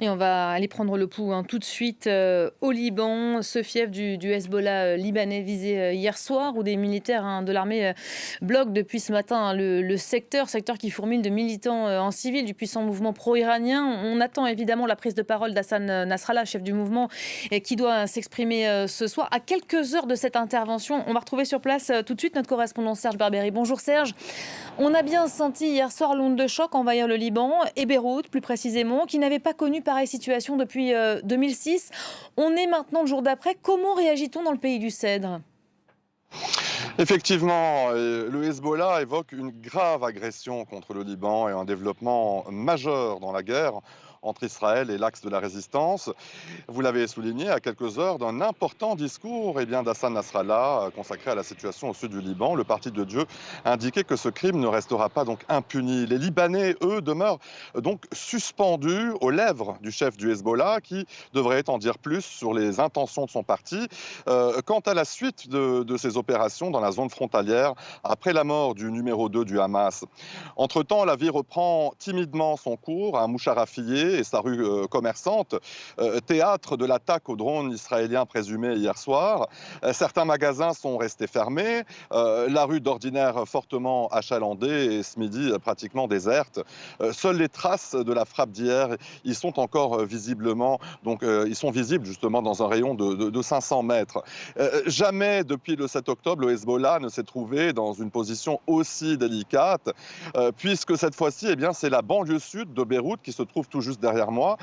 Et on va aller prendre le pouls tout de suite au Liban, ce fief du Hezbollah libanais visé hier soir, où des militaires de l'armée bloquent depuis ce matin le secteur qui fourmille de militants en civil du puissant mouvement pro-iranien. On attend évidemment la prise de parole d'Hassan Nasrallah, chef du mouvement, et qui doit s'exprimer ce soir. À quelques heures de cette intervention, on va retrouver sur place tout de suite notre correspondant Serge Berberi. Bonjour Serge. On a bien senti hier soir l'onde de choc envahir le Liban et Beyrouth, plus précisément, qui n'avait pas connu pareille situation depuis 2006. On est maintenant le jour d'après. Comment réagit-on dans le pays du Cèdre ? Effectivement, le Hezbollah évoque une grave agression contre le Liban et un développement majeur dans la guerre entre Israël et l'axe de la résistance. Vous l'avez souligné, à quelques heures d'un important discours d'Hassan Nasrallah consacré à la situation au sud du Liban. Le Parti de Dieu indiquait que ce crime ne restera pas donc impuni. Les Libanais, eux, demeurent donc suspendus aux lèvres du chef du Hezbollah qui devrait en dire plus sur les intentions de son parti quant à la suite de ces opérations dans la zone frontalière après la mort du numéro 2 du Hamas. Entre-temps, la vie reprend timidement son cours à Moucharafieh et sa rue commerçante, théâtre de l'attaque au drone israélien présumé hier soir. Certains magasins sont restés fermés, la rue d'ordinaire fortement achalandée et ce midi pratiquement déserte. Seules les traces de la frappe d'hier y sont encore visiblement, ils sont visibles justement dans un rayon de 500 mètres. Jamais depuis le 7 octobre, le Hezbollah ne s'est trouvé dans une position aussi délicate, puisque cette fois-ci, c'est la banlieue sud de Beyrouth qui se trouve tout juste derrière moi,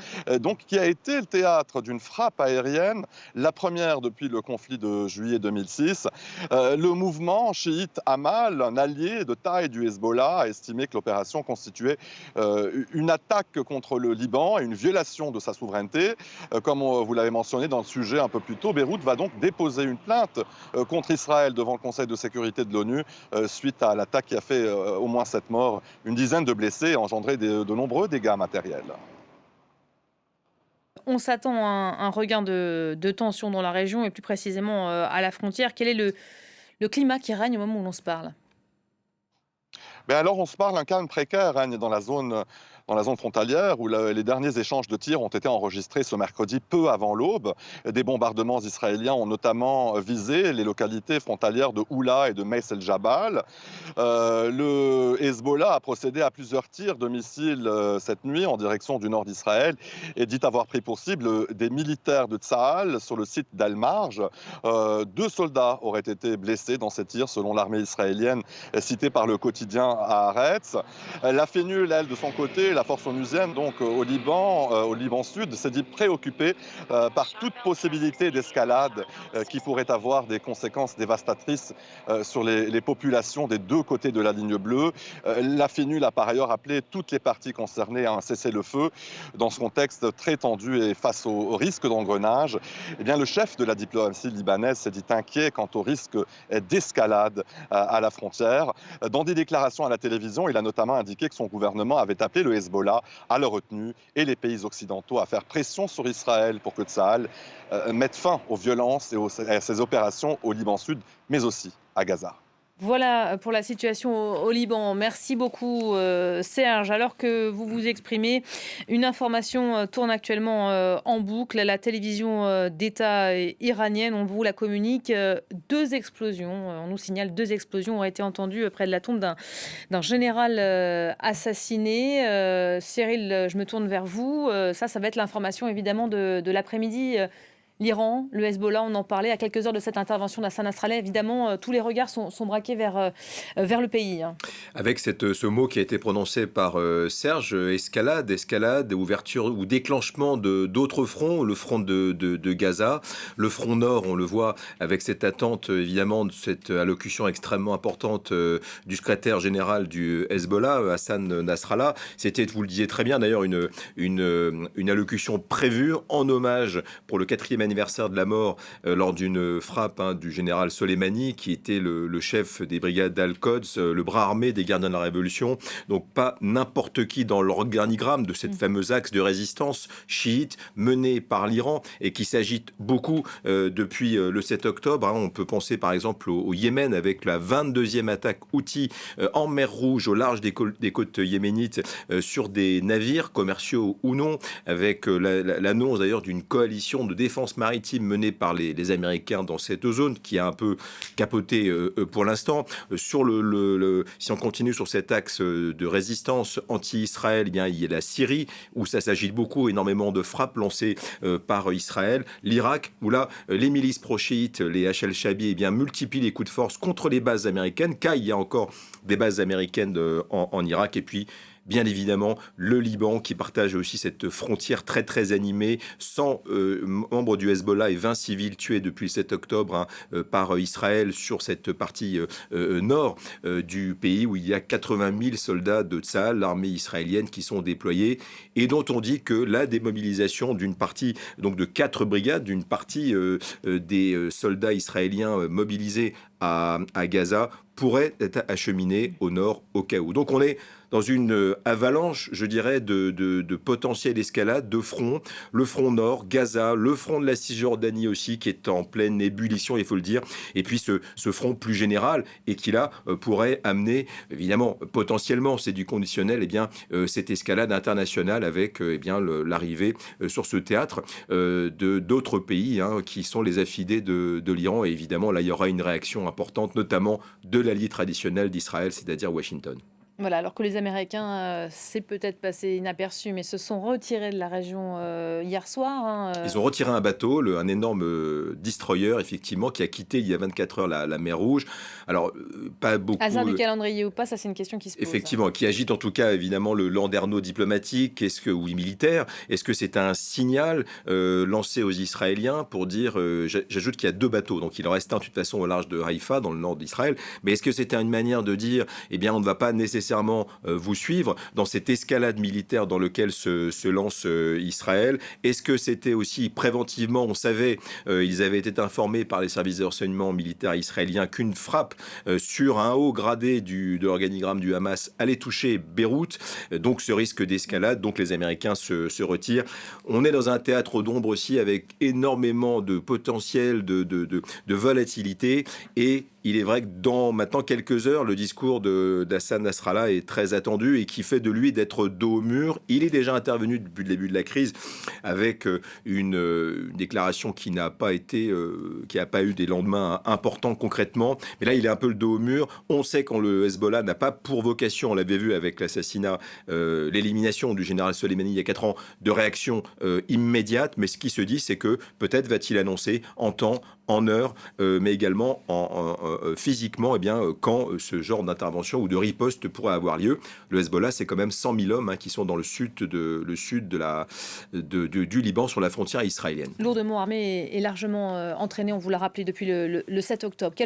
qui a été le théâtre d'une frappe aérienne, la première depuis le conflit de juillet 2006. Le mouvement chiite Amal, un allié de taille du Hezbollah, a estimé que l'opération constituait une attaque contre le Liban et une violation de sa souveraineté. Comme vous l'avez mentionné dans le sujet un peu plus tôt, Beyrouth va donc déposer une plainte contre Israël devant le Conseil de sécurité de l'ONU suite à l'attaque qui a fait au moins 7 morts, une dizaine de blessés et engendré de nombreux dégâts matériels. On s'attend à un regain de tension dans la région et plus précisément à la frontière. Quel est le climat qui règne au moment où l'on se parle ? Alors on se parle, un calme précaire règne dans la zone frontalière où les derniers échanges de tirs ont été enregistrés ce mercredi peu avant l'aube. Des bombardements israéliens ont notamment visé les localités frontalières de Oula et de Meis el-Jabal. Le Hezbollah a procédé à plusieurs tirs de missiles cette nuit en direction du nord d'Israël et dit avoir pris pour cible des militaires de Tsahal sur le site d'Al-Marj. 2 soldats auraient été blessés dans ces tirs selon l'armée israélienne citée par le quotidien Haaretz. La FENUL, elle, de son côté, la force onusienne, au Liban Sud, s'est dit préoccupée par toute possibilité d'escalade qui pourrait avoir des conséquences dévastatrices sur les populations des 2 côtés de la ligne bleue. La FENUL a par ailleurs appelé toutes les parties concernées à un cessez-le-feu. Dans ce contexte très tendu et face au risque d'engrenage, le chef de la diplomatie libanaise s'est dit inquiet quant au risque d'escalade à la frontière. Dans des déclarations à la télévision, il a notamment indiqué que son gouvernement avait appelé le Hezbollah à la retenue et les pays occidentaux à faire pression sur Israël pour que Tsahal mette fin aux violences et à ses opérations au Liban Sud, mais aussi à Gaza. Voilà pour la situation au Liban. Merci beaucoup Serge. Alors que vous vous exprimez, une information tourne actuellement en boucle. La télévision d'État iranienne, on vous la communique, 2 explosions. On nous signale 2 explosions ont été entendues près de la tombe d'un général assassiné. Cyril, je me tourne vers vous. Ça va être l'information évidemment de l'après-midi. L'Iran, le Hezbollah, on en parlait à quelques heures de cette intervention d'Hassan Nasrallah. Évidemment, tous les regards sont braqués vers le pays. Avec ce mot qui a été prononcé par Serge, escalade, ouverture ou déclenchement d'autres fronts, le front de Gaza, le front nord, on le voit avec cette attente, évidemment, de cette allocution extrêmement importante du secrétaire général du Hezbollah, Hassan Nasrallah. C'était, vous le disiez très bien d'ailleurs, une allocution prévue en hommage pour le 4e l'anniversaire de la mort lors d'une frappe du général Soleimani, qui était le chef des brigades d'Al-Quds, le bras armé des gardiens de la Révolution. Donc pas n'importe qui dans l'organigramme de cette fameuse axe de résistance chiite menée par l'Iran et qui s'agite beaucoup depuis le 7 octobre. On peut penser par exemple au Yémen avec la 22e attaque Houthi en mer Rouge au large des côtes yéménites sur des navires commerciaux ou non, avec l'annonce d'ailleurs d'une coalition de défense maritime menée par les Américains dans cette zone qui a un peu capoté pour l'instant. Si on continue sur cet axe de résistance anti-Israël, eh bien, il y a la Syrie où ça s'agite beaucoup, énormément de frappes lancées par Israël. L'Irak où là, les milices pro-chiites, les HL-Shabi, eh bien, multiplient les coups de force contre les bases américaines, car il y a encore des bases américaines en Irak. Et puis, bien évidemment, le Liban qui partage aussi cette frontière très très animée, 100 membres du Hezbollah et 20 civils tués depuis le 7 octobre par Israël sur cette partie nord du pays où il y a 80 000 soldats de Tsahal, l'armée israélienne, qui sont déployés et dont on dit que la démobilisation d'une partie, donc de 4 brigades, d'une partie des soldats israéliens mobilisés à Gaza pourrait être acheminée au nord au cas où. Donc on est dans une avalanche, je dirais, de potentielle escalade, de fronts. Le front nord, Gaza, le front de la Cisjordanie aussi, qui est en pleine ébullition, il faut le dire. Et puis ce front plus général, et qui là pourrait amener, évidemment, potentiellement, c'est du conditionnel, eh bien, cette escalade internationale avec l'arrivée sur ce théâtre d'autres pays qui sont les affidés de l'Iran. Et évidemment, là, il y aura une réaction importante, notamment de l'allié traditionnel d'Israël, c'est-à-dire Washington. Voilà, alors que les Américains, c'est peut-être passé inaperçu, mais se sont retirés de la région hier soir. Ils ont retiré un bateau, un énorme destroyer, effectivement, qui a quitté il y a 24 heures la mer Rouge. Alors, pas beaucoup... Hasard du calendrier ou pas, ça c'est une question qui se pose. Effectivement, qui agite en tout cas, évidemment, le landerneau diplomatique, oui, militaire. Est-ce que c'est un signal lancé aux Israéliens pour dire... J'ajoute qu'il y a 2 bateaux, donc il en reste un de toute façon au large de Haïfa, dans le nord d'Israël. Mais est-ce que c'était une manière de dire, eh bien, on ne va pas nécessairement vous suivre dans cette escalade militaire dans laquelle se lance Israël? Est-ce que c'était aussi préventivement, on savait, ils avaient été informés par les services de renseignement militaires israéliens qu'une frappe sur un haut gradé de l'organigramme du Hamas allait toucher Beyrouth, donc ce risque d'escalade, donc les Américains se retirent. On est dans un théâtre d'ombre aussi avec énormément de potentiel, de volatilité, et il est vrai que dans maintenant quelques heures, le discours d'Hassan Nasrallah est très attendu et qui fait de lui d'être dos au mur. Il est déjà intervenu depuis le début de la crise avec une déclaration qui n'a pas eu des lendemains importants concrètement. Mais là, il est un peu le dos au mur. On sait quand le Hezbollah n'a pas pour vocation, on l'avait vu avec l'assassinat, l'élimination du général Soleimani il y a 4 ans, de réaction immédiate. Mais ce qui se dit, c'est que peut-être va-t-il annoncer en temps, en heure, mais également physiquement, quand ce genre d'intervention ou de riposte pourrait avoir lieu. Le Hezbollah, c'est quand même 100 000 hommes qui sont dans le sud du Liban, sur la frontière israélienne. Lourdement armé et largement entraîné, on vous l'a rappelé depuis le 7 octobre.